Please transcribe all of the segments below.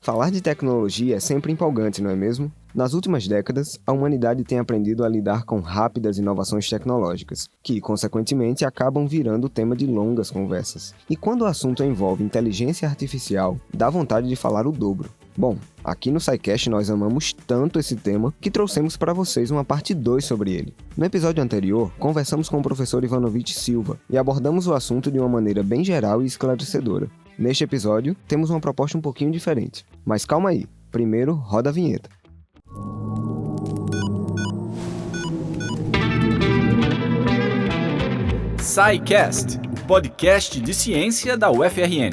Falar de tecnologia é sempre empolgante, não é mesmo? Nas últimas décadas, a humanidade tem aprendido a lidar com rápidas inovações tecnológicas, que, consequentemente, acabam virando tema de longas conversas. E quando o assunto envolve inteligência artificial, dá vontade de falar o dobro. Bom, aqui no SciCast nós amamos tanto esse tema que trouxemos para vocês uma parte 2 sobre ele. No episódio anterior, conversamos com o professor Ivanovic Silva e abordamos o assunto de uma maneira bem geral e esclarecedora. Neste episódio, temos uma proposta um pouquinho diferente. Mas calma aí, primeiro roda a vinheta. SciCast, o podcast de ciência da UFRN.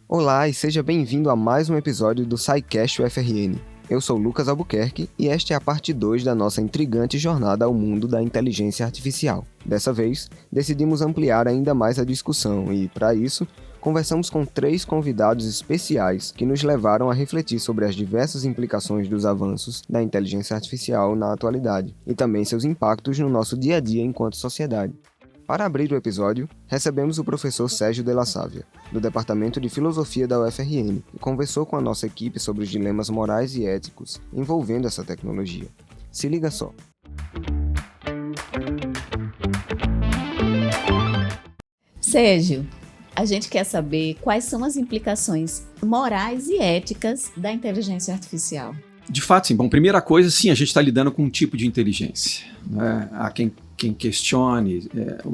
Olá e seja bem-vindo a mais um episódio do SciCast UFRN. Eu sou Lucas Albuquerque e esta é a parte 2 da nossa intrigante jornada ao mundo da inteligência artificial. Dessa vez, decidimos ampliar ainda mais a discussão e, para isso, conversamos com 3 convidados especiais que nos levaram a refletir sobre as diversas implicações dos avanços da inteligência artificial na atualidade e também seus impactos no nosso dia a dia enquanto sociedade. Para abrir o episódio, recebemos o professor Sérgio de la Sávia, do Departamento de Filosofia da UFRN, que conversou com a nossa equipe sobre os dilemas morais e éticos envolvendo essa tecnologia. Se liga só. Sérgio, a gente quer saber quais são as implicações morais e éticas da inteligência artificial. De fato, sim. Bom, primeira coisa, sim, a gente está lidando com um tipo de inteligência, né? Há quem questione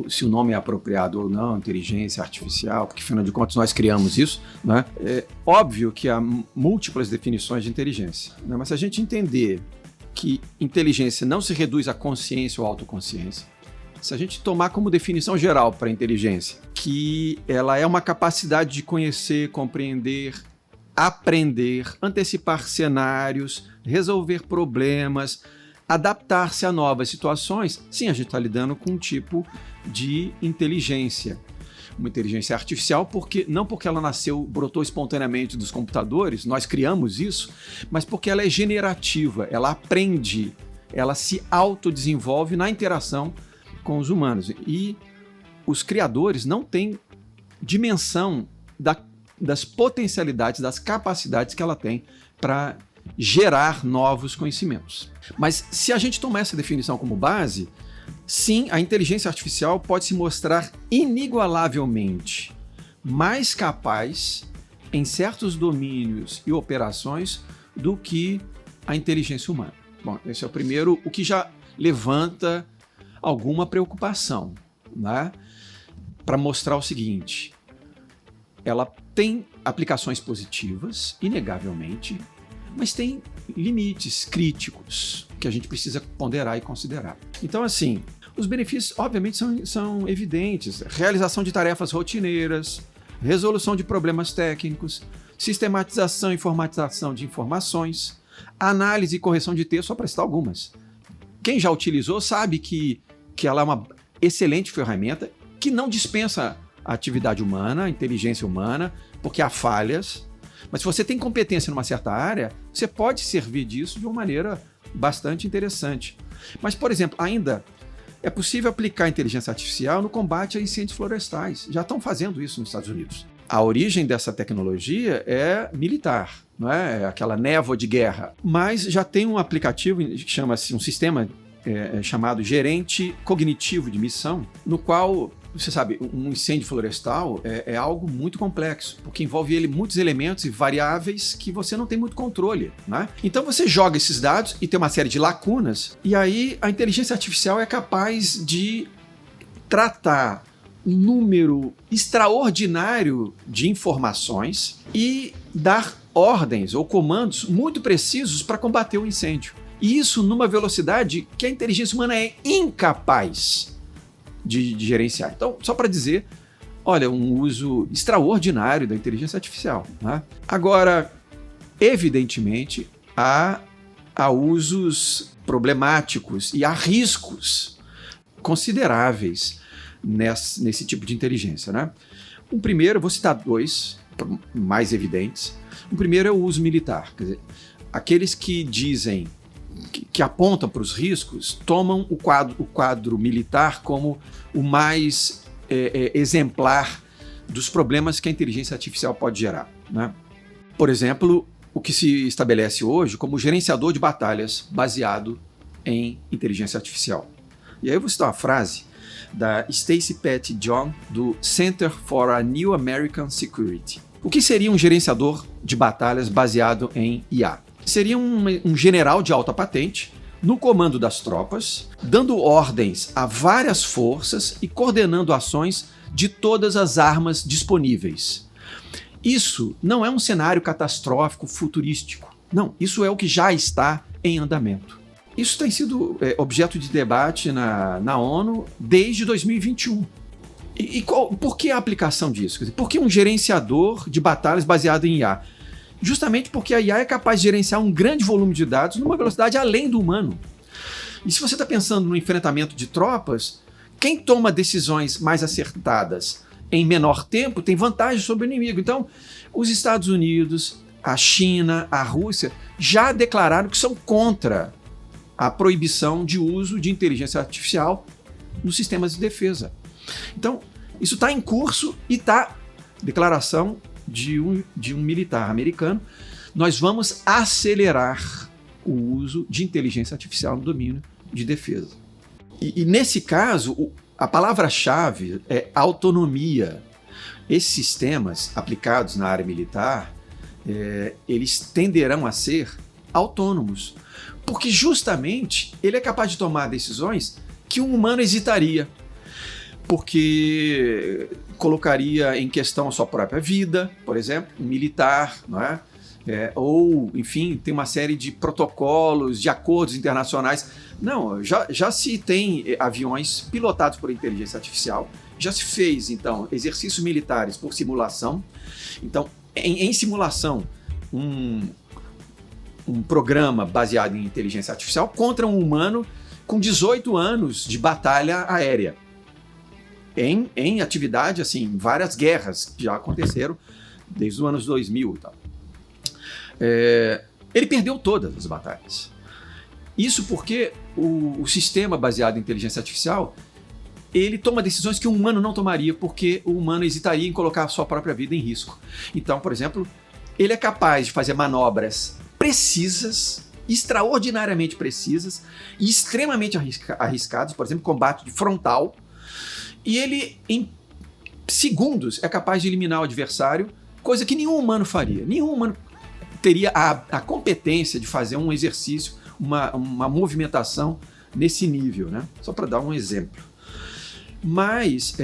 se o nome é apropriado ou não, inteligência artificial, porque, afinal de contas, nós criamos isso, né? É óbvio que há múltiplas definições de inteligência, né? Mas se a gente entender que inteligência não se reduz à consciência ou autoconsciência, se a gente tomar como definição geral para a inteligência que ela é uma capacidade de conhecer, compreender, aprender, antecipar cenários, resolver problemas, adaptar-se a novas situações, sim, a gente está lidando com um tipo de inteligência. Uma inteligência artificial, não porque ela brotou espontaneamente dos computadores, nós criamos isso, mas porque ela é generativa, ela aprende, ela se autodesenvolve na interação com os humanos. E os criadores não têm dimensão das potencialidades, das capacidades que ela tem para gerar novos conhecimentos. Mas se a gente tomar essa definição como base, sim, a inteligência artificial pode se mostrar inigualavelmente mais capaz em certos domínios e operações do que a inteligência humana. Bom, esse é o primeiro, o que já levanta alguma preocupação, né? Para mostrar o seguinte: ela tem aplicações positivas, inegavelmente, mas tem limites críticos que a gente precisa ponderar e considerar. Então, assim, os benefícios, obviamente, são evidentes. Realização de tarefas rotineiras, resolução de problemas técnicos, sistematização e informatização de informações, análise e correção de texto, só para citar algumas. Quem já utilizou sabe que ela é uma excelente ferramenta que não dispensa a atividade humana, a inteligência humana, porque há falhas. Mas se você tem competência numa certa área, você pode servir disso de uma maneira bastante interessante. Mas, por exemplo, ainda é possível aplicar a inteligência artificial no combate a incêndios florestais. Já estão fazendo isso nos Estados Unidos. A origem dessa tecnologia é militar, não é? É aquela névoa de guerra. Mas já tem um aplicativo que chama-se um sistema chamado gerente cognitivo de missão, no qual, você sabe, um incêndio florestal é algo muito complexo, porque envolve muitos elementos e variáveis que você não tem muito controle, né? Então você joga esses dados e tem uma série de lacunas, e aí a inteligência artificial é capaz de tratar um número extraordinário de informações e dar ordens ou comandos muito precisos para combater o incêndio. E isso numa velocidade que a inteligência humana é incapaz de gerenciar. Então, só para dizer, olha, um uso extraordinário da inteligência artificial, né? Agora, evidentemente, há usos problemáticos e há riscos consideráveis nesse tipo de inteligência, né? Um primeiro, vou citar 2 mais evidentes. O primeiro é o uso militar. Quer dizer, aqueles que dizem que apontam para os riscos, tomam o quadro militar como o mais exemplar dos problemas que a inteligência artificial pode gerar, né? Por exemplo, o que se estabelece hoje como gerenciador de batalhas baseado em inteligência artificial. E aí eu vou citar uma frase da Stacey Patty John, do Center for a New American Security. O que seria um gerenciador de batalhas baseado em IA? Seria um general de alta patente no comando das tropas, dando ordens a várias forças e coordenando ações de todas as armas disponíveis. Isso não é um cenário catastrófico futurístico. Não, isso é o que já está em andamento. Isso tem sido objeto de debate na ONU desde 2021. Por que a aplicação disso? Quer dizer, por que um gerenciador de batalhas baseado em IA? Justamente porque a IA é capaz de gerenciar um grande volume de dados numa velocidade além do humano. E se você está pensando no enfrentamento de tropas, quem toma decisões mais acertadas em menor tempo tem vantagem sobre o inimigo. Então, os Estados Unidos, a China, a Rússia já declararam que são contra a proibição de uso de inteligência artificial nos sistemas de defesa. Então, isso está em curso e está declaração de um militar americano. Nós vamos acelerar o uso de inteligência artificial no domínio de defesa. E nesse caso, a palavra-chave é autonomia. Esses sistemas aplicados na área militar, eles tenderão a ser autônomos, porque justamente ele é capaz de tomar decisões que um humano hesitaria, porque colocaria em questão a sua própria vida, por exemplo, um militar, não é? Ou, enfim, tem uma série de protocolos, de acordos internacionais. Não, já se tem aviões pilotados por inteligência artificial, já se fez, então, exercícios militares por simulação. Então, em simulação, um programa baseado em inteligência artificial contra um humano com 18 anos de batalha aérea. Em atividade, assim, várias guerras que já aconteceram desde os anos 2000 e tal. Ele perdeu todas as batalhas. Isso porque o sistema baseado em inteligência artificial, ele toma decisões que um humano não tomaria, porque o humano hesitaria em colocar a sua própria vida em risco. Então, por exemplo, ele é capaz de fazer manobras precisas, extraordinariamente precisas e extremamente arriscadas, por exemplo, combate de frontal, e ele, em segundos, é capaz de eliminar o adversário, coisa que nenhum humano faria. Nenhum humano teria a competência de fazer um exercício, uma movimentação nesse nível, né? Só para dar um exemplo. Mas,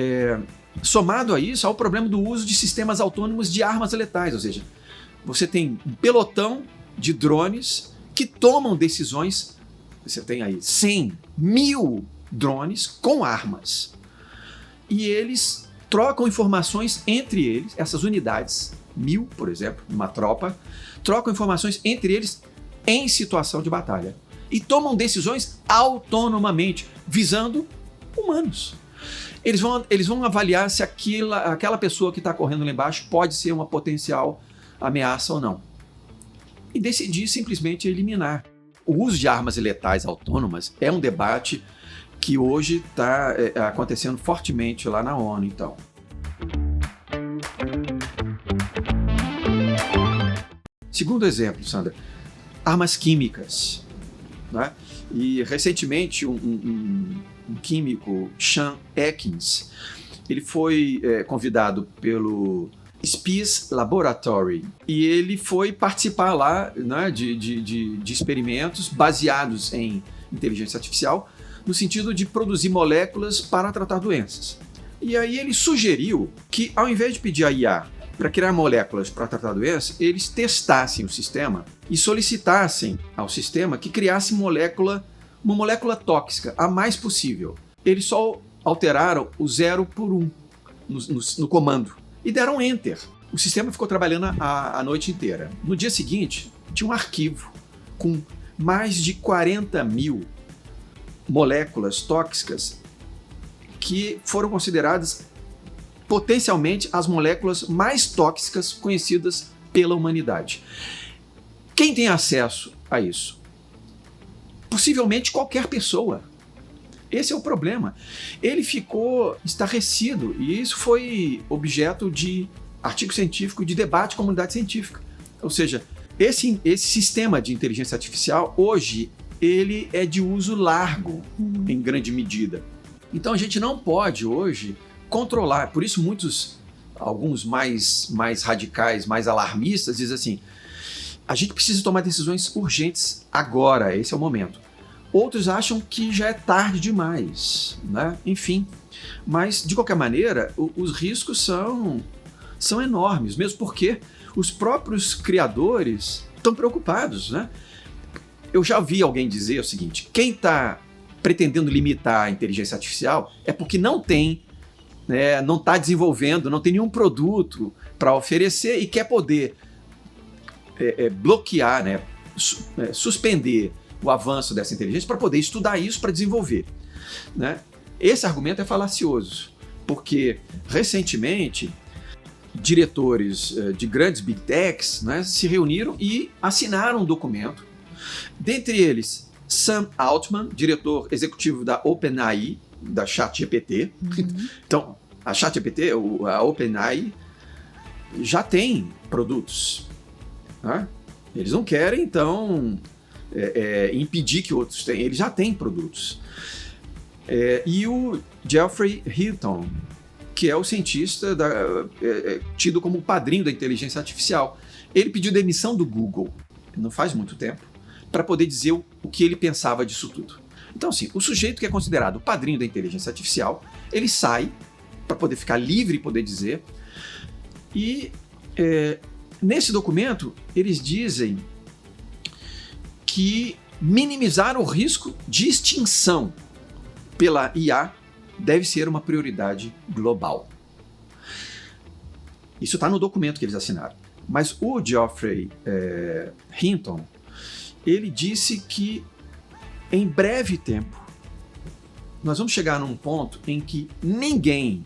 somado a isso, há o problema do uso de sistemas autônomos de armas letais, ou seja, você tem um pelotão de drones que tomam decisões, você tem aí 100, 1000 drones com armas, e eles trocam informações entre eles, essas unidades, 1000, por exemplo, uma tropa, trocam informações entre eles em situação de batalha e tomam decisões autonomamente, visando humanos. Eles vão avaliar se aquela pessoa que está correndo lá embaixo pode ser uma potencial ameaça ou não. E decidir simplesmente eliminar. O uso de armas letais autônomas é um debate que hoje está acontecendo fortemente lá na ONU, então. Segundo exemplo, Sandra, armas químicas, né? E recentemente um químico, Sean Atkins, ele foi convidado pelo Spies Laboratory e ele foi participar lá, né, de experimentos baseados em inteligência artificial no sentido de produzir moléculas para tratar doenças. E aí ele sugeriu que, ao invés de pedir a IA para criar moléculas para tratar doenças, eles testassem o sistema e solicitassem ao sistema que criasse uma molécula tóxica, a mais possível. Eles só alteraram o 0 por 1 no comando e deram Enter. O sistema ficou trabalhando a noite inteira. No dia seguinte, tinha um arquivo com mais de 40.000 moléculas tóxicas que foram consideradas potencialmente as moléculas mais tóxicas conhecidas pela humanidade. Quem tem acesso a isso? Possivelmente qualquer pessoa. Esse é o problema. Ele ficou estarrecido e isso foi objeto de artigo científico, de debate com a comunidade científica. Ou seja, esse sistema de inteligência artificial, hoje, ele é de uso largo, em grande medida. Então a gente não pode hoje controlar, por isso alguns mais radicais, mais alarmistas, dizem assim, a gente precisa tomar decisões urgentes agora, esse é o momento. Outros acham que já é tarde demais, né? Enfim. Mas, de qualquer maneira, os riscos são enormes, mesmo porque os próprios criadores estão preocupados, né? Eu já ouvi alguém dizer o seguinte, quem está pretendendo limitar a inteligência artificial é porque não está desenvolvendo, não tem nenhum produto para oferecer e quer poder bloquear, né? Suspender o avanço dessa inteligência para poder estudar isso para desenvolver, né? Esse argumento é falacioso, porque recentemente diretores de grandes big techs, né, se reuniram e assinaram um documento, dentre eles Sam Altman, diretor executivo da OpenAI, da ChatGPT. Então, a ChatGPT, a OpenAI, já tem produtos, né? Eles não querem, então, impedir que outros tenham. Eles já têm produtos. E o Geoffrey Hinton, que é o cientista tido como o padrinho da inteligência artificial, ele pediu demissão do Google, não faz muito tempo, para poder dizer o que ele pensava disso tudo. Então, assim, o sujeito que é considerado o padrinho da inteligência artificial, ele sai para poder ficar livre e poder dizer. E nesse documento, eles dizem que minimizar o risco de extinção pela IA deve ser uma prioridade global. Isso está no documento que eles assinaram. Mas o Geoffrey Hinton, ele disse que em breve tempo, nós vamos chegar num ponto em que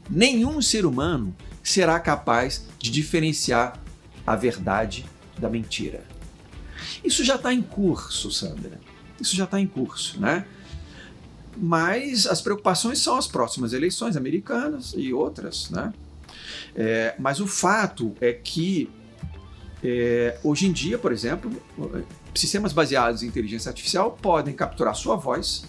nenhum ser humano será capaz de diferenciar a verdade da mentira. Isso já está em curso, Sandra. Isso já está em curso, né? Mas as preocupações são as próximas eleições americanas e outras, né? Mas o fato é que hoje em dia, por exemplo, sistemas baseados em inteligência artificial podem capturar sua voz,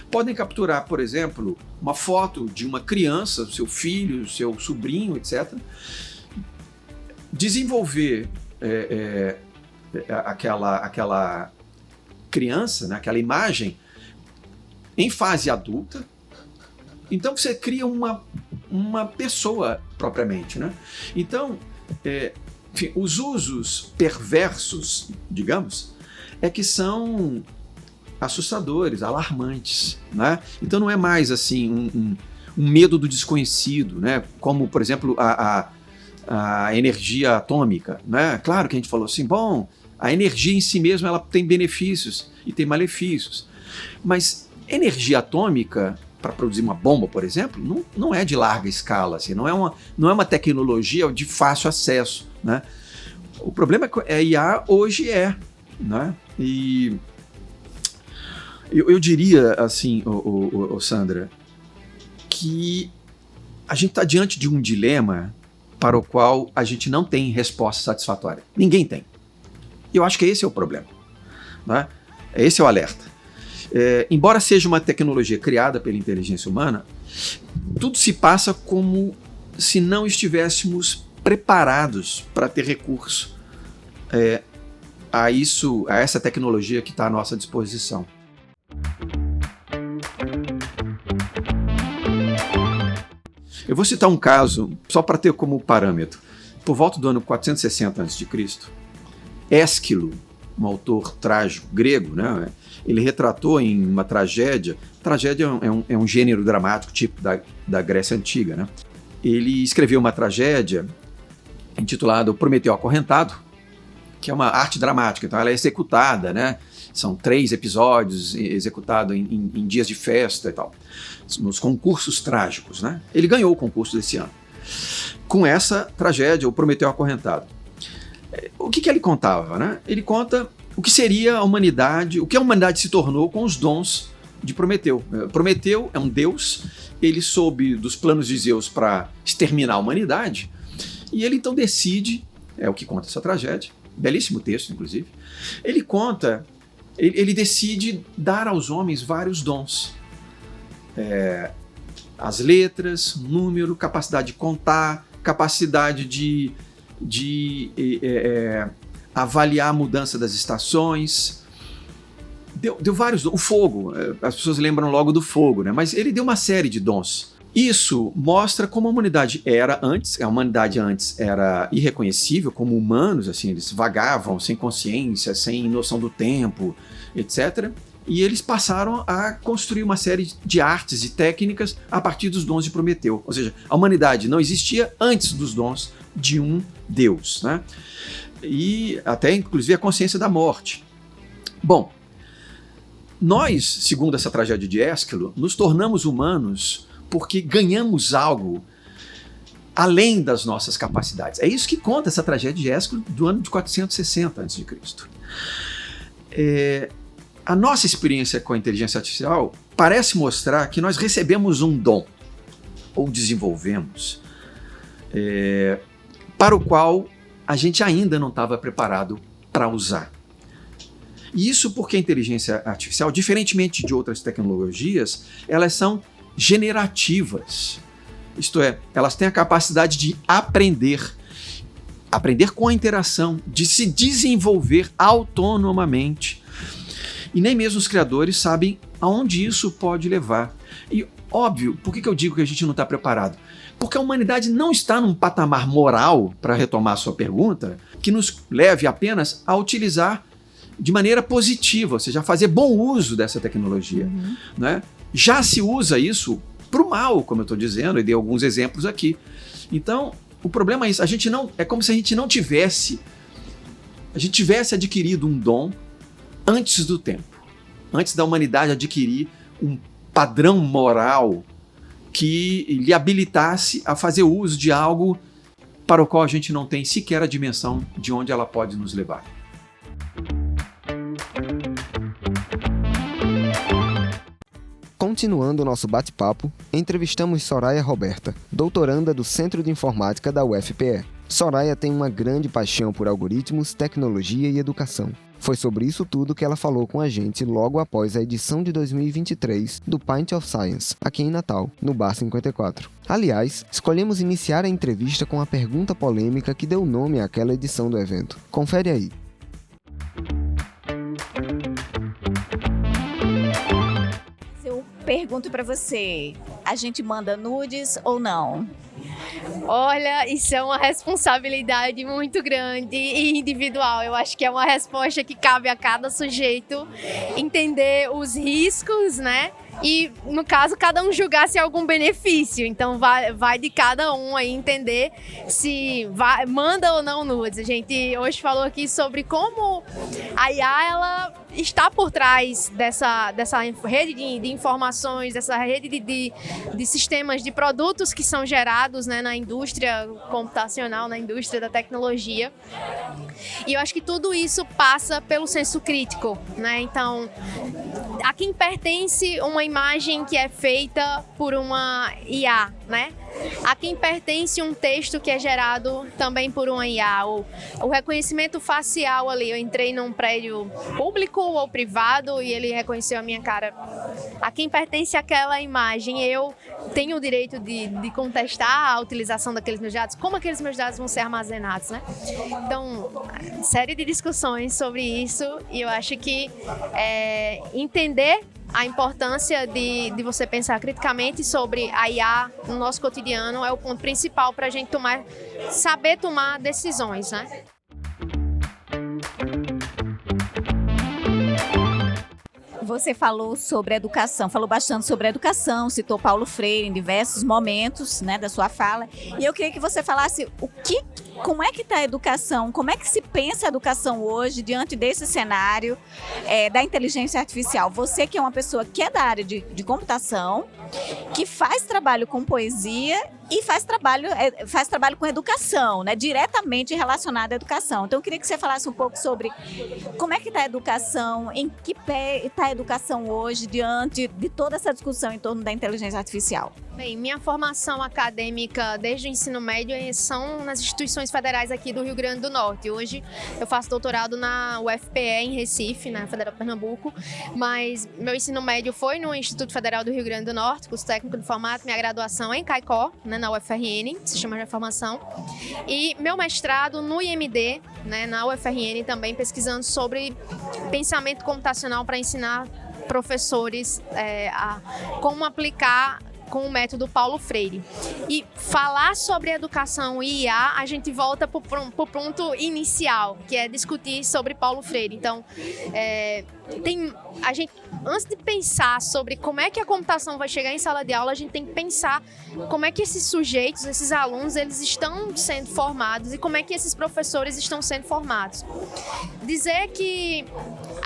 podem capturar, por exemplo, uma foto de uma criança, seu filho, seu sobrinho, etc. Desenvolver aquela criança, né, aquela imagem em fase adulta. Então você cria uma pessoa propriamente, né? Então, enfim, os usos perversos, digamos, que são assustadores, alarmantes, né? Então não é mais assim um medo do desconhecido, né? Como, por exemplo, a energia atômica, né? Claro que a gente falou assim, bom, a energia em si mesma ela tem benefícios e tem malefícios, mas energia atômica para produzir uma bomba, por exemplo, não é de larga escala, assim, não é uma tecnologia de fácil acesso, né? O problema é que a IA hoje né? E eu diria assim, Sandra, que a gente está diante de um dilema para o qual a gente não tem resposta satisfatória. Ninguém tem. Eu acho que esse é o problema, né? Esse é o alerta. Embora seja uma tecnologia criada pela inteligência humana, tudo se passa como se não estivéssemos preparados para ter recurso a essa tecnologia que está à nossa disposição. Eu vou citar um caso, só para ter como parâmetro. Por volta do ano 460 a.C., Ésquilo, um autor trágico grego, né? Ele retratou em uma tragédia. Tragédia é um gênero dramático tipo da Grécia Antiga, né? Ele escreveu uma tragédia intitulada O Prometeu Acorrentado, que é uma arte dramática, então ela é executada, né? São 3 episódios executados em dias de festa e tal, nos concursos trágicos, né? Ele ganhou o concurso desse ano com essa tragédia, O Prometeu Acorrentado. O que ele contava, né? Ele conta o que seria a humanidade, o que a humanidade se tornou com os dons de Prometeu. Prometeu é um deus, ele soube dos planos de Zeus para exterminar a humanidade, e ele então decide, é o que conta essa tragédia, belíssimo texto, inclusive, ele decide dar aos homens vários dons. As letras, número, capacidade de contar, capacidade de avaliar a mudança das estações. Deu vários dons. O fogo, as pessoas lembram logo do fogo, né? Mas ele deu uma série de dons. Isso mostra como a humanidade era antes. A humanidade antes era irreconhecível como humanos, assim, eles vagavam sem consciência, sem noção do tempo, etc. E eles passaram a construir uma série de artes e técnicas a partir dos dons de Prometeu. Ou seja, a humanidade não existia antes dos dons de um Deus, né? E até, inclusive, a consciência da morte. Bom, nós, segundo essa tragédia de Ésquilo, nos tornamos humanos porque ganhamos algo além das nossas capacidades. É isso que conta essa tragédia de Ésquilo do ano de 460 a.C. A nossa experiência com a inteligência artificial parece mostrar que nós recebemos um dom, ou desenvolvemos, para o qual a gente ainda não estava preparado para usar. E isso porque a inteligência artificial, diferentemente de outras tecnologias, elas são generativas. Isto é, elas têm a capacidade de aprender com a interação, de se desenvolver autonomamente. E nem mesmo os criadores sabem aonde isso pode levar. E, óbvio, por que eu digo que a gente não está preparado? Porque a humanidade não está num patamar moral, para retomar a sua pergunta, que nos leve apenas a utilizar de maneira positiva, ou seja, a fazer bom uso dessa tecnologia. Né? Já se usa isso para o mal, como eu estou dizendo, e dei alguns exemplos aqui. Então, o problema é isso, é como se a gente tivesse adquirido um dom antes do tempo, antes da humanidade adquirir um padrão moral que lhe habilitasse a fazer uso de algo para o qual a gente não tem sequer a dimensão de onde ela pode nos levar. Continuando o nosso bate-papo, entrevistamos Soraya Roberta, doutoranda do Centro de Informática da UFPE. Soraya tem uma grande paixão por algoritmos, tecnologia e educação. Foi sobre isso tudo que ela falou com a gente logo após a edição de 2023 do Pint of Science, aqui em Natal, no Bar 54. Aliás, escolhemos iniciar a entrevista com a pergunta polêmica que deu nome àquela edição do evento. Confere aí. Eu pergunto para você, a gente manda nudes ou não? Olha, isso é uma responsabilidade muito grande e individual. Eu acho que é uma resposta que cabe a cada sujeito entender os riscos, né? E, no caso, cada um julgar se há algum benefício. Então, vai de cada um aí entender se manda ou não nudes. A gente hoje falou aqui sobre como a IA, ela está por trás dessa rede de informações, dessa rede de sistemas, de produtos que são gerados, né, na indústria computacional, na indústria da tecnologia. E eu acho que tudo isso passa pelo senso crítico, né? Então, a quem pertence uma imagem que é feita por uma IA, né? A quem pertence um texto que é gerado também por uma IA, o reconhecimento facial ali. Eu entrei num prédio público ou privado e ele reconheceu a minha cara. A quem pertence aquela imagem, eu tenho o direito de contestar a utilização daqueles meus dados, como aqueles meus dados vão ser armazenados, né? Então, série de discussões sobre isso, e eu acho que entender a importância de você pensar criticamente sobre a IA no nosso cotidiano é o ponto principal para a gente saber tomar decisões, né? Você falou sobre educação, falou bastante sobre educação, citou Paulo Freire em diversos momentos, né, da sua fala. E eu queria que você falasse o que como é que está a educação, como é que se pensa a educação hoje diante desse cenário da inteligência artificial? Você que é uma pessoa que é da área de computação, que faz trabalho com poesia e faz trabalho com educação, né? Diretamente relacionado à educação. Então, eu queria que você falasse um pouco sobre como é que está a educação, em que pé está a educação hoje diante de toda essa discussão em torno da inteligência artificial. Bem, minha formação acadêmica desde o ensino médio são nas instituições federais aqui do Rio Grande do Norte. Hoje eu faço doutorado na UFPE em Recife, na Federal de Pernambuco, mas meu ensino médio foi no Instituto Federal do Rio Grande do Norte, curso técnico de informática, minha graduação em Caicó, né, na UFRN, Sistema de Informação, e meu mestrado no IMD, né, na UFRN também, pesquisando sobre pensamento computacional para ensinar professores a como aplicar com o método Paulo Freire. E falar sobre educação e IA, a gente volta para o ponto inicial, que é discutir sobre Paulo Freire. Então, a gente, antes de pensar sobre como é que a computação vai chegar em sala de aula, a gente tem que pensar como é que esses sujeitos, esses alunos, eles estão sendo formados e como é que esses professores estão sendo formados. Dizer que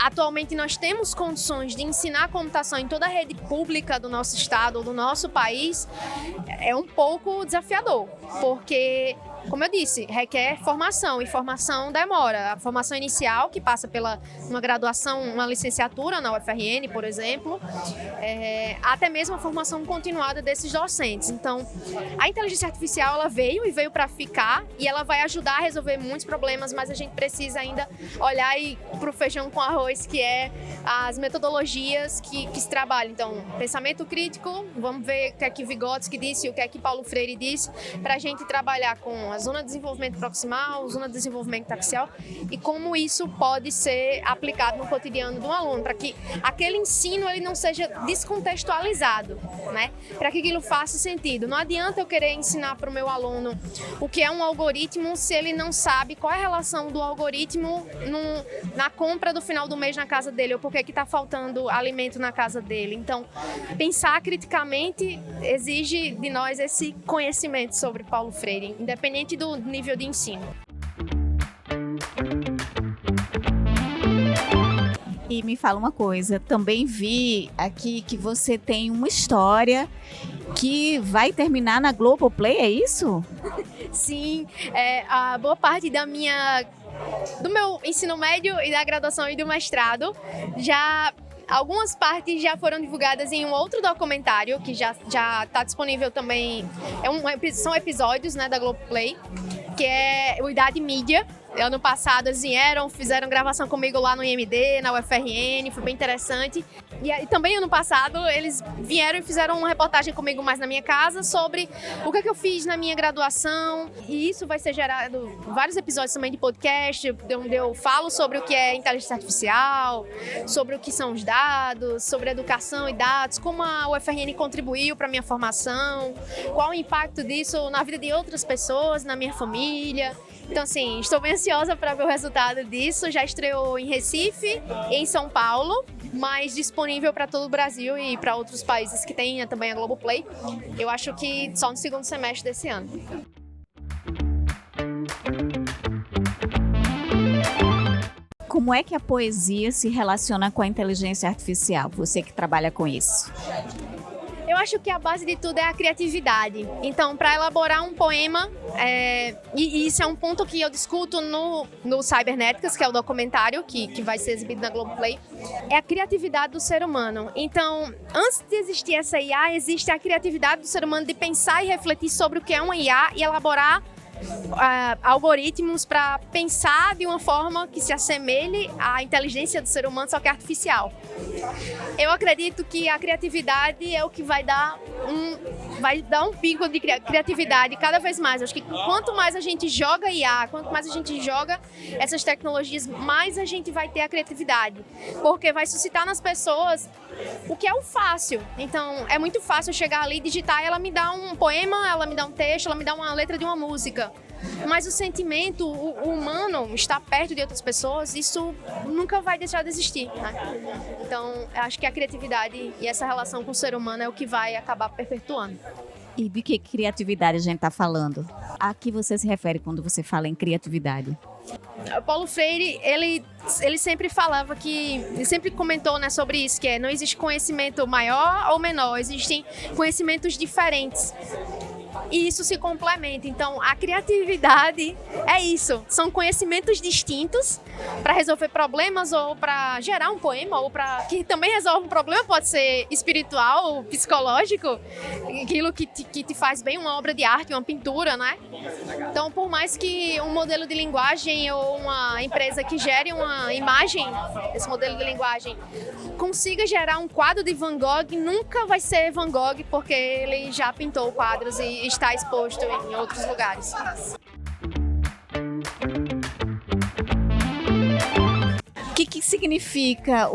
atualmente nós temos condições de ensinar a computação em toda a rede pública do nosso estado ou do nosso país é um pouco desafiador, porque, como eu disse, requer formação, e formação demora. A formação inicial, que passa pela uma graduação, uma licenciatura na UFRN, por exemplo, até mesmo a formação continuada desses docentes. Então, a inteligência artificial, ela veio para ficar, e ela vai ajudar a resolver muitos problemas, mas a gente precisa ainda olhar para o feijão com arroz, que é as metodologias que se trabalham. Então, pensamento crítico, vamos ver o que é que Vygotsky disse, o que é que Paulo Freire disse, para a gente trabalhar com a zona de desenvolvimento proximal, zona de desenvolvimento taxial, e como isso pode ser aplicado no cotidiano do aluno, para que aquele ensino ele não seja descontextualizado, né? Para que aquilo faça sentido. Não adianta eu querer ensinar para o meu aluno o que é um algoritmo se ele não sabe qual é a relação do algoritmo na compra do final do mês na casa dele, ou por que está faltando alimento na casa dele. Então, pensar criticamente exige de nós esse conhecimento sobre Paulo Freire, independente do nível de ensino. E me fala uma coisa, também vi aqui que você tem uma história que vai terminar na Globoplay, é isso? Sim, a boa parte do meu ensino médio e da graduação e do mestrado, algumas partes já foram divulgadas em um outro documentário que já está disponível também. São episódios, né, da Globoplay, que é o Idade Mídia. Ano passado eles fizeram gravação comigo lá no IMD, na UFRN, foi bem interessante. E também ano passado eles vieram e fizeram uma reportagem comigo mais na minha casa sobre o que eu fiz na minha graduação. E isso vai ser gerado vários episódios também de podcast, onde eu falo sobre o que é inteligência artificial, sobre o que são os dados, sobre educação e dados, como a UFRN contribuiu para a minha formação, qual o impacto disso na vida de outras pessoas, na minha família. Então, assim, estou bem ansiosa para ver o resultado disso. Já estreou em Recife e em São Paulo, mas disponível para todo o Brasil e para outros países que têm também a Globoplay. Eu acho que só no segundo semestre desse ano. Como é que a poesia se relaciona com a inteligência artificial? Você que trabalha com isso. Eu acho que a base de tudo é a criatividade. Então, para elaborar um poema, e isso é um ponto que eu discuto no Cybernéticas, que é o documentário que vai ser exibido na Globoplay, é a criatividade do ser humano. Então, antes de existir essa IA, existe a criatividade do ser humano de pensar e refletir sobre o que é uma IA e elaborar algoritmos para pensar de uma forma que se assemelhe à inteligência do ser humano, só que eu acredito que a criatividade é o que vai dar um pico de criatividade cada vez mais. Acho que quanto mais a gente joga IA, quanto mais a gente joga essas tecnologias, mais a gente vai ter a criatividade, porque vai suscitar nas pessoas o que é o fácil. Então, é muito fácil chegar ali, digitar, e ela me dá um poema, ela me dá um texto, ela me dá uma letra de uma música. Mas o sentimento, o humano, estar perto de outras pessoas, isso nunca vai deixar de existir, né? Então, eu acho que a criatividade e essa relação com o ser humano é o que vai acabar perpetuando. E de que criatividade a gente está falando? A que você se refere quando você fala em criatividade? O Paulo Freire, ele sempre falava ele sempre comentou, né, sobre isso, que não existe conhecimento maior ou menor, existem conhecimentos diferentes. E isso se complementa. Então, a criatividade é isso. São conhecimentos distintos para resolver problemas ou para gerar um poema ou para que também resolve um problema, pode ser espiritual, psicológico, aquilo que te faz bem, uma obra de arte, uma pintura, né? Então, por mais que um modelo de linguagem ou uma empresa que gere uma imagem, esse modelo de linguagem, consiga gerar um quadro de Van Gogh, nunca vai ser Van Gogh, porque ele já pintou quadros e está exposto em outros lugares. O que significa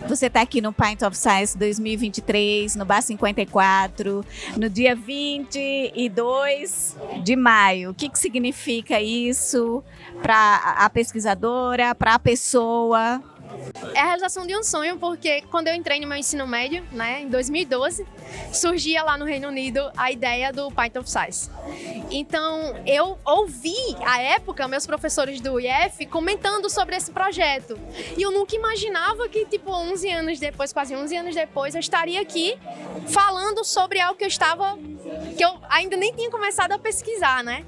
você está aqui no Pint of Science 2023, no Bar 54, no dia 22 de maio. O que significa isso para a pesquisadora, para a pessoa? É a realização de um sonho, porque quando eu entrei no meu ensino médio, né, em 2012, surgia lá no Reino Unido a ideia do Pint of Science. Então, eu ouvi, à época, meus professores do IF comentando sobre esse projeto. E eu nunca imaginava que, quase 11 anos depois, eu estaria aqui falando sobre algo que eu ainda nem tinha começado a pesquisar, né?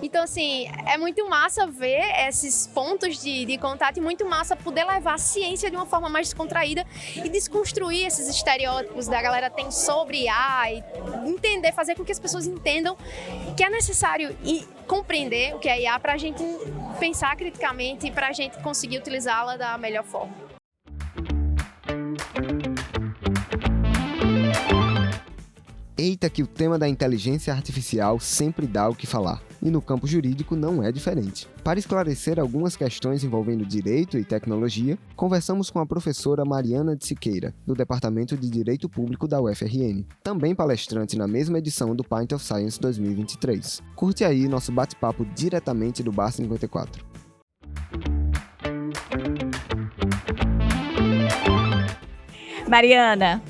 Então, assim, é muito massa ver esses pontos de contato e muito massa poder levar a ciência de uma forma mais descontraída e desconstruir esses estereótipos da galera tem sobre IA e entender, fazer com que as pessoas entendam que é necessário compreender o que é IA para a gente pensar criticamente e para a gente conseguir utilizá-la da melhor forma. Eita que o tema da inteligência artificial sempre dá o que falar, e no campo jurídico não é diferente. Para esclarecer algumas questões envolvendo direito e tecnologia, conversamos com a professora Mariana de Siqueira, do Departamento de Direito Público da UFRN, também palestrante na mesma edição do Pint of Science 2023. Curte aí nosso bate-papo diretamente do Bar 54. Mariana,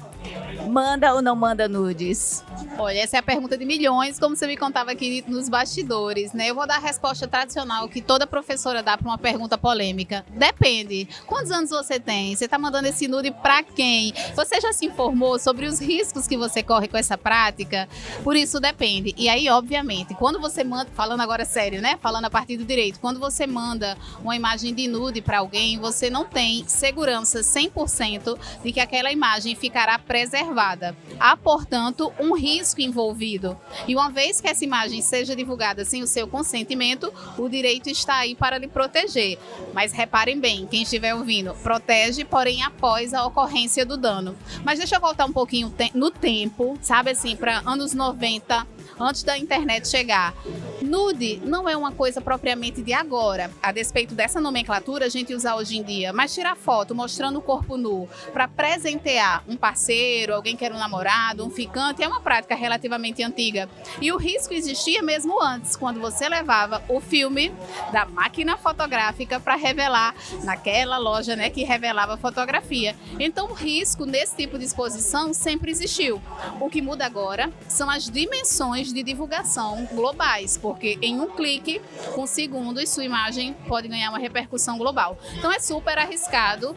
manda ou não manda nudes? Olha, essa é a pergunta de milhões, como você me contava aqui nos bastidores, né? Eu vou dar a resposta tradicional que toda professora dá para uma pergunta polêmica. Depende. Quantos anos você tem? Você está mandando esse nude para quem? Você já se informou sobre os riscos que você corre com essa prática? Por isso depende. E aí, obviamente, quando você manda, falando agora sério, né? Falando a partir do direito, quando você manda uma imagem de nude para alguém, você não tem segurança 100% de que aquela imagem ficará preservada. Há, portanto, um risco envolvido. E uma vez que essa imagem seja divulgada sem o seu consentimento, o direito está aí para lhe proteger. Mas reparem bem, quem estiver ouvindo, protege, porém após a ocorrência do dano. Mas deixa eu voltar um pouquinho no tempo, sabe assim, para anos 90, antes da internet chegar. Nude não é uma coisa propriamente de agora. A despeito dessa nomenclatura, a gente usa hoje em dia. Mas tirar foto mostrando o corpo nu para presentear um parceiro, alguém que era um namorado, um ficante, é uma prática relativamente antiga. E o risco existia mesmo antes, quando você levava o filme da máquina fotográfica para revelar naquela loja, né, que revelava fotografia. Então o risco nesse tipo de exposição sempre existiu. O que muda agora são as dimensões de divulgação globais, porque em um clique, com segundos, sua imagem pode ganhar uma repercussão global. Então é super arriscado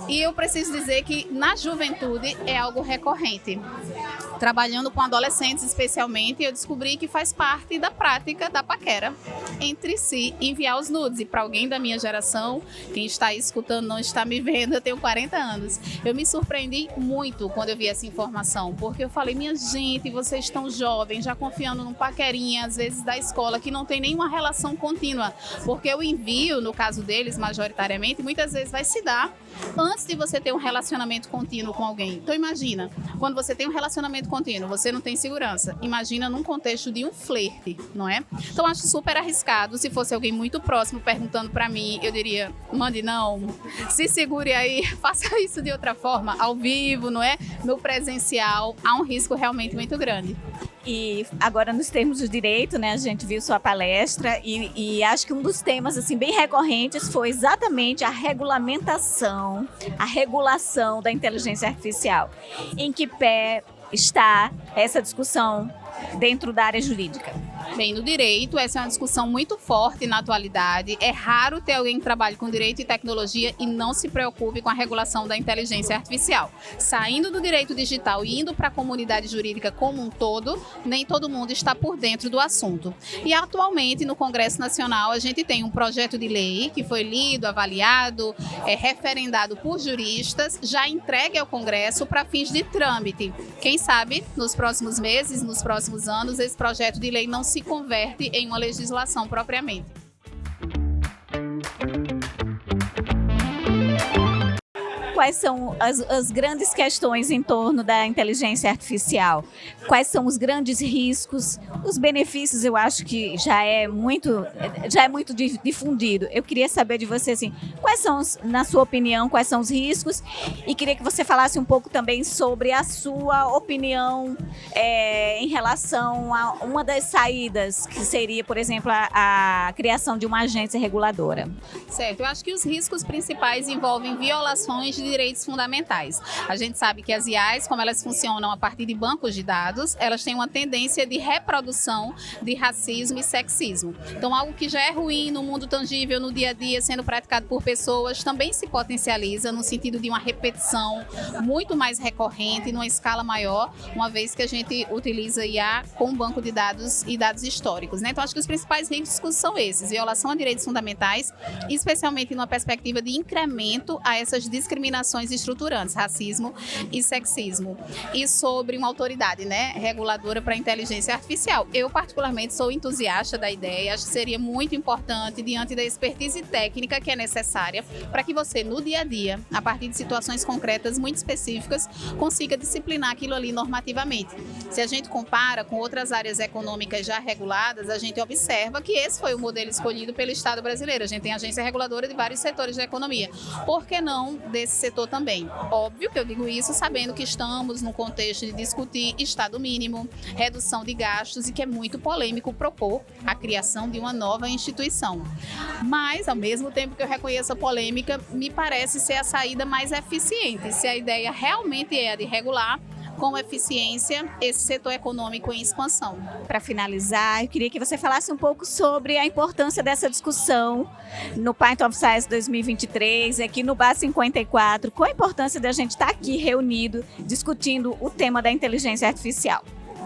e eu preciso dizer que na juventude é algo recorrente. Trabalhando com adolescentes especialmente, eu descobri que faz parte da prática da paquera entre si, enviar os nudes. E para alguém da minha geração, quem está aí escutando não está me vendo, eu tenho 40 anos. Eu me surpreendi muito quando eu vi essa informação, porque eu falei, minha gente, vocês estão jovens, já confiando num paquerinha, às vezes da escola, que não tem nenhuma relação contínua. Porque o envio, no caso deles, majoritariamente, muitas vezes vai se dar antes de você ter um relacionamento contínuo com alguém. Então imagina, quando você tem um relacionamento contínuo, você não tem segurança. Imagina num contexto de um flerte, não é? Então acho super arriscado. Se fosse alguém muito próximo perguntando pra mim, eu diria, mande não, se segure aí, faça isso de outra forma, ao vivo, não é? No presencial, há um risco realmente muito grande. E agora nos termos do direito, né, a gente viu sua palestra e acho que um dos temas assim bem recorrentes foi exatamente a regulamentação, a regulação da inteligência artificial. Em que pé está essa discussão dentro da área jurídica? Bem, no direito, essa é uma discussão muito forte na atualidade. É raro ter alguém que trabalhe com direito e tecnologia e não se preocupe com a regulação da inteligência artificial. Saindo do direito digital e indo para a comunidade jurídica como um todo, nem todo mundo está por dentro do assunto. E atualmente, no Congresso Nacional, a gente tem um projeto de lei que foi lido, avaliado, referendado por juristas, já entregue ao Congresso para fins de trâmite. Quem sabe, nos próximos meses, nos próximos anos, esse projeto de lei não se converte em uma legislação propriamente. Quais são as grandes questões em torno da inteligência artificial? Quais são os grandes riscos? Os benefícios, eu acho que já é muito difundido. Eu queria saber de você, assim, quais são, na sua opinião, quais são os riscos? E queria que você falasse um pouco também sobre a sua opinião em relação a uma das saídas, que seria, por exemplo, a criação de uma agência reguladora. Certo, eu acho que os riscos principais envolvem violações de direitos fundamentais. A gente sabe que as IAs, como elas funcionam a partir de bancos de dados, elas têm uma tendência de reprodução de racismo e sexismo. Então, algo que já é ruim no mundo tangível, no dia a dia, sendo praticado por pessoas, também se potencializa no sentido de uma repetição muito mais recorrente, numa escala maior, uma vez que a gente utiliza IA com banco de dados e dados históricos, né? Então, acho que os principais riscos são esses: violação a direitos fundamentais, especialmente numa perspectiva de incremento a essas discriminações estruturantes, racismo e sexismo. E sobre uma autoridade, né, reguladora para a inteligência artificial. Eu, particularmente, sou entusiasta da ideia. Acho que seria muito importante, diante da expertise técnica que é necessária, para que você, no dia a dia, a partir de situações concretas muito específicas, consiga disciplinar aquilo ali normativamente. Se a gente compara com outras áreas econômicas já reguladas, a gente observa que esse foi o modelo escolhido pelo Estado brasileiro. A gente tem agência reguladora de vários setores da economia. Por que não desse setor também? Óbvio que eu digo isso sabendo que estamos no contexto de discutir Estado mínimo, redução de gastos e que é muito polêmico propor a criação de uma nova instituição. Mas, ao mesmo tempo que eu reconheço a polêmica, me parece ser a saída mais eficiente. Se a ideia realmente é a de regular com eficiência esse setor econômico em expansão. Para finalizar, eu queria que você falasse um pouco sobre a importância dessa discussão no Python of Science 2023, aqui no BA 54. Qual a importância da gente estar aqui reunido, discutindo o tema da inteligência artificial?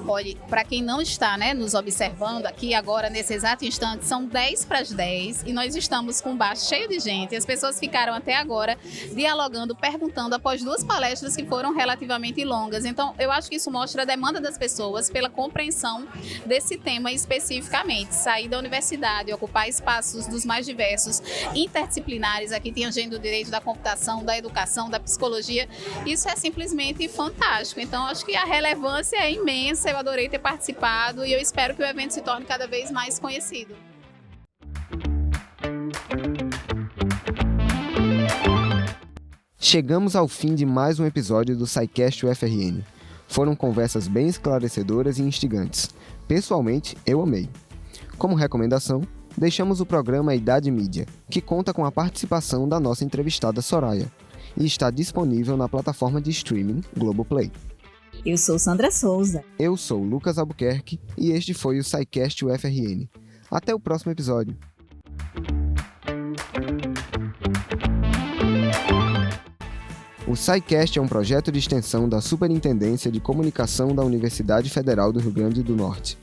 Olha, para quem não está, né, nos observando aqui agora, nesse exato instante, são 10 para as 10 e nós estamos com um bar cheio de gente. As pessoas ficaram até agora dialogando, perguntando após 2 palestras que foram relativamente longas. Então, eu acho que isso mostra a demanda das pessoas pela compreensão desse tema especificamente. Sair da universidade, ocupar espaços dos mais diversos, interdisciplinares, aqui tem agenda do direito da computação, da educação, da psicologia. Isso é simplesmente fantástico. Então, acho que a relevância é imensa. Eu adorei ter participado e eu espero que o evento se torne cada vez mais conhecido. Chegamos ao fim de mais um episódio do SciCast UFRN. Foram conversas bem esclarecedoras e instigantes. Pessoalmente, eu amei. Como recomendação, deixamos o programa Idade Mídia, que conta com a participação da nossa entrevistada Soraya, e está disponível na plataforma de streaming Globoplay. Eu sou Sandra Souza. Eu sou Lucas Albuquerque e este foi o SciCast UFRN. Até o próximo episódio. O SciCast é um projeto de extensão da Superintendência de Comunicação da Universidade Federal do Rio Grande do Norte.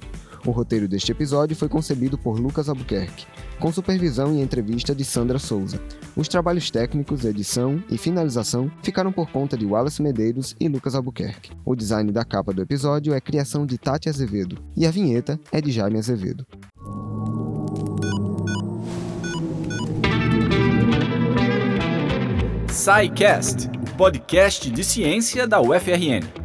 O roteiro deste episódio foi concebido por Lucas Albuquerque, com supervisão e entrevista de Sandra Souza. Os trabalhos técnicos, edição e finalização ficaram por conta de Wallace Medeiros e Lucas Albuquerque. O design da capa do episódio é criação de Tati Azevedo e a vinheta é de Jaime Azevedo. SciCast, o podcast de ciência da UFRN.